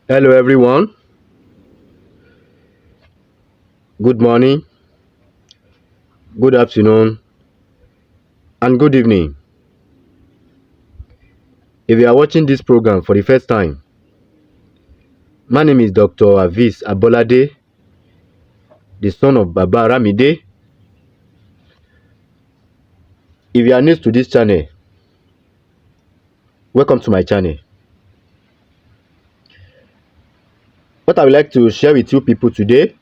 Hello, everyone. Good morning, good afternoon, and good evening. If you are watching this program for the first time, my name is Dr. Avis Abolade, the son of Baba Ramide. If you are new to this channel, welcome to my channel. What I would like to share with you people today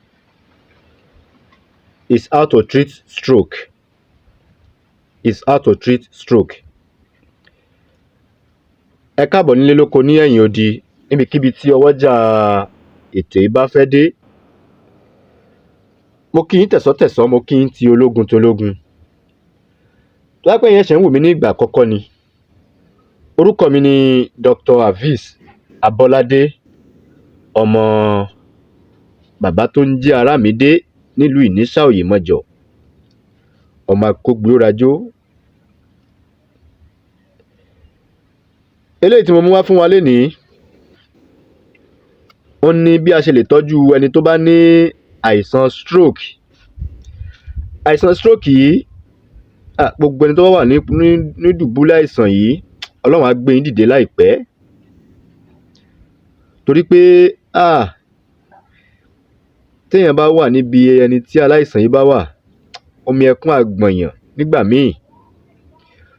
is how to treat stroke. Ẹ káàbọ̀ nílé lóko ní ẹ̀yìn odi níbikíbi tí ọwọ́jà ètò yìí bá fẹ́ dé. Mo kí yín tẹ̀sọ́tẹ̀sọ́, mo kí yín ti ológun tológun. Tó bá pẹ́ yẹn ṣe ń wù mí ní ìgbà àkọ́kọ́ ni. Orúkọ mi ni Dr. Avis Abolade, ọmọ bàbá tó ń jẹ́ Arámidé nílùú Ìníṣà Òyèmọjọ, ọmọ akógbéórajó. Eléyìí tí mo mú wá fún wa lénìí, ó ní bí a ṣe lè tọ́jú ẹni tó bá ní àìsàn stroke. Àìsàn stroke yìí, gbogbo ẹni tó bá wà ní dùbúlẹ̀ àìsàn yìí, Ọlọ́run á gbé yín dìde láìpẹ́. Torí pé téèyàn bá wà níbi ẹni tí aláìsàn yìí bá wà, omi ẹkún á gbọ̀nyàn nígbà míì.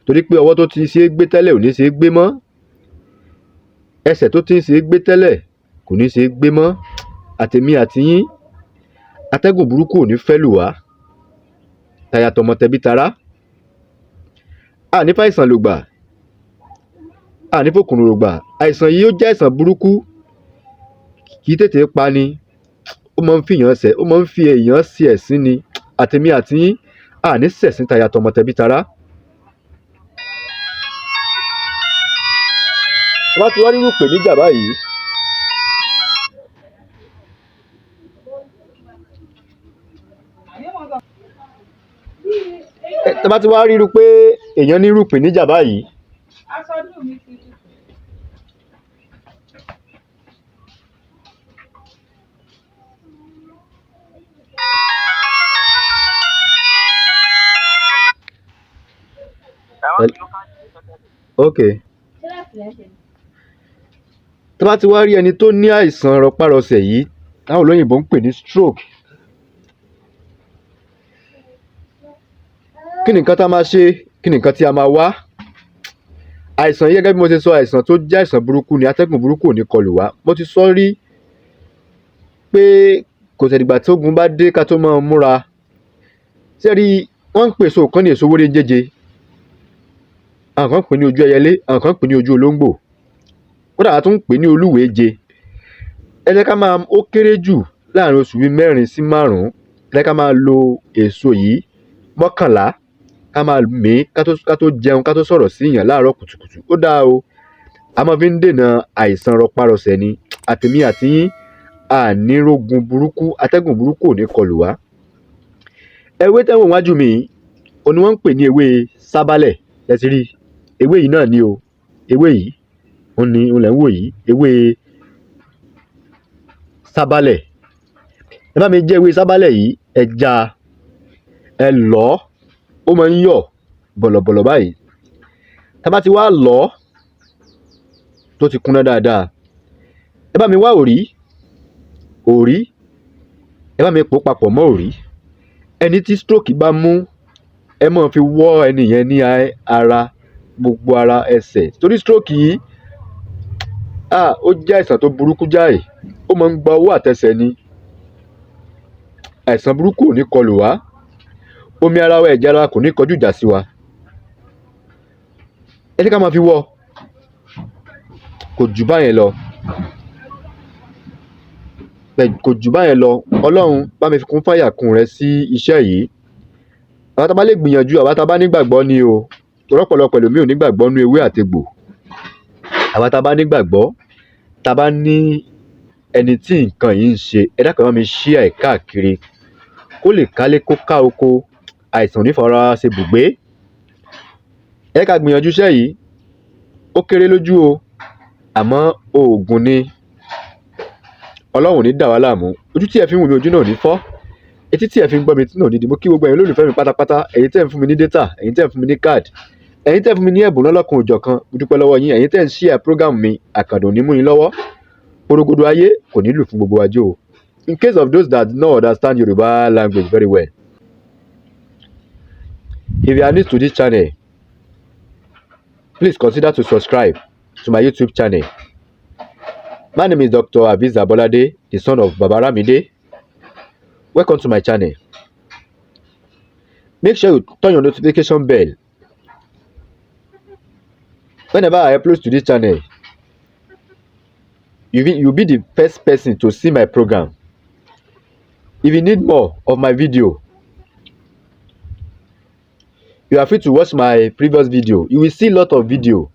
Torí pé ọwọ́ tó ti ṣe é gbé tẹ́lẹ̀ ò ní ṣe é gbé mọ́. Ẹsẹ̀ tó ti ń ṣe é gbé tẹ́lẹ̀ kò ní ṣe é gbé mọ́. Àtèmi àti yín, atẹ́gùn burúkú ò ní fẹ́ lù wá, taya tọmọ tẹbí tará. A ní fàìsàn lògbà, a ní fòkùnrùn lògbà. Àìsàn yìí ó jẹ́ àìsàn burúkú, kì í tètè pa ni, ó máa ń fi èèyàn ṣe ẹ̀sín ni. Àtèmi àti yín, a ní ṣẹ̀sín taya tọmọ tẹbí tará. Wọ́n ti wá nínú ìpèníjà báyìí. Tẹ́ bá ti wá ríru pé èèyàn ní irú ìpèníjà báyìí, tẹ́ bá ti wá rí ẹni tó ní àìsàn rọpárọsẹ̀ yìí, táwọn olóyìnbó ń pè ní stroke, kí ni nǹkan tá a máa ṣe? Kí ni nǹkan tí a máa wá? Àìsàn yìí, gẹ́gẹ́ bí mo ṣe sọ, àìsàn tó jẹ́ àìsàn burúkú ni. Atẹ́gùn burúkú ò ní kọlù wá. Mo ti sọ rí pé kò ṣẹ̀dìgbà tí ogun bá dé ká tó máa múra. Ṣé rí, wọ́n ń pè èso kan ní èso wéré jẹ́jẹ́. Àwọn kan ń pè ní ojú ẹyẹlé, àwọn kan ń pè ní ojú olóńgbò. Kódà a tún ń pè ní olúwèéje. Ẹ jẹ́ ká máa, ó kéré jù láàrin oṣù bíi 4 sí 5, ẹ jẹ́ ká máa lo èso yìí 11, ká máa mí ká tó jẹun, ká tó sọ̀rọ̀ sí èèyàn láàárọ̀ kùtùkùtù. Ó dáa o, a máa fi ń dènà àìsàn rọpárọsẹ̀ ni. Àtèmi àti yín, ànírógun burúkú, atẹ́gùn burúkú ò ní kọlù wá. Ewé tẹ́wọ̀n wájú mi, òun ni wọ́n ń pè ní ewé sabale. Ẹ ti rí ewé yìí náà ni o. Ewé yìí, òun lẹ̀ ń wò yìí, ewé sabale. Ẹ bá mi jẹ́ ewé sabale yìí, ẹ já, ẹ lọ̀ ọ́, ó máa ń yọ̀ bọ̀lọ̀bọ̀lọ̀ báyìí. Tá bá ti wá lọ̀ ọ́ tó ti kúnná dáadáa, ẹ bá mi wá òrí, ẹ bá mi pò papọ̀ mọ́ òrí. Ẹni tí stroke bá mú, ẹ máa fi wọ́ ẹni yẹn ní ara, gbogbo ara, ẹsẹ̀. Torí stroke yìí, ó jẹ́ àìsàn tó burúkú jáì, ó máa ń gba owó àtẹsẹ̀ ni. Àìsàn burúkú ò ní kọlù wá, omi ara wa, ẹ̀jẹ̀ ara wa kò ní kọjú ìjà sí wa. Ẹ jẹ́ ká máa fi wọ́, kò jù báyẹn lọ. Ọlọ́run bá mi fi kún fàyà kún rẹ sí iṣẹ́ yìí. Àwa tá bá lè gbìyànjú, àwa tá bá nígbàgbọ́ ni o. Torí ọ̀pọ̀lọpọ̀ ẹlòmíì ò nígbàgbọ́ nínú ewé àtegbò. Àwa tá bá nígbàgbọ́, tá bá ní ẹni tí nǹkan yìí ń ṣe, ẹ dákun bá mi share ẹ̀ káàkiri, kó lè kálé kó ká oko, àìsàn ò ní fara ṣe bùgbé. Ẹ ká gbìyànjú iṣẹ́ yìí, ó kéré lójú o, àmọ́ oògùn ni. Ọlọ́run ò ní dà wá láàmú. Ojú tí ẹ fi ń wò mí ojú náà ò ní fọ́. Etí tí ẹ fi ń gbọ́ mi tí náà ò ní di. Mo kí gbogbo ẹ̀yin olólùfẹ́ mi pátápátá. Ẹ̀yin tẹ́ ń fún mi ní data, ẹ̀yin tẹ́ ń fún mi ní card, ẹ̀yin tẹ́ ń fún mi ní ẹ̀bùn lọ́lọ́kan òjọ̀kan. Mo dúpẹ́ lọ́wọ́ yín. Ẹ̀yin tẹ́ ń share program mi, àkàndùn ní mú yín lọ́wọ́. Porogodo ayé kò ní lù fún gbogbo wa jó o. In case of those that do not understand Yoruba language very well, if you are new to this channel, please consider to subscribe to my YouTube channel. My name is Dr. Aviz Abolade, the son of Baba Ramide. Welcome to my channel. Make sure you turn your notification bell. Whenever I upload to this channel, you'll be the first person to see my program. If you need more of my video, you are free to watch my previous video. You will see a lot of video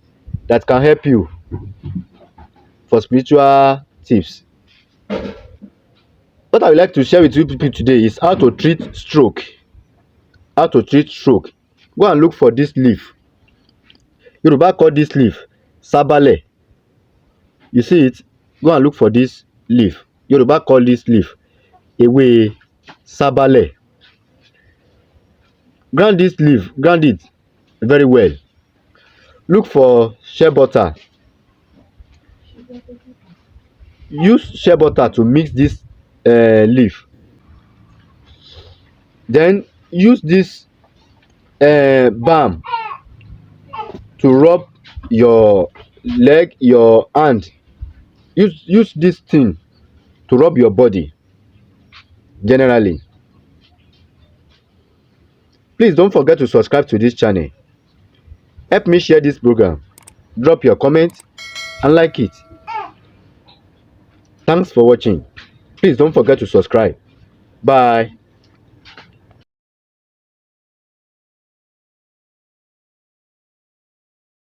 that can help you for spiritual tips. What I would like to share with you people today is how to treat stroke. How to treat stroke. Go and look for this leaf. Yoruba call this leaf sabale. You see it? Go and look for this leaf. Yoruba call this leaf ewe sabale. Grind this leaf, grind it very well. Look for shea butter. Use shea butter to mix this leaf. Then use this balm to rub your leg, your hand. Use this thing to rub your body generally. Please don't forget to subscribe to this channel. Help me share this program. Drop your comment and like it. Thanks for watching. Please don't forget to subscribe. Bye.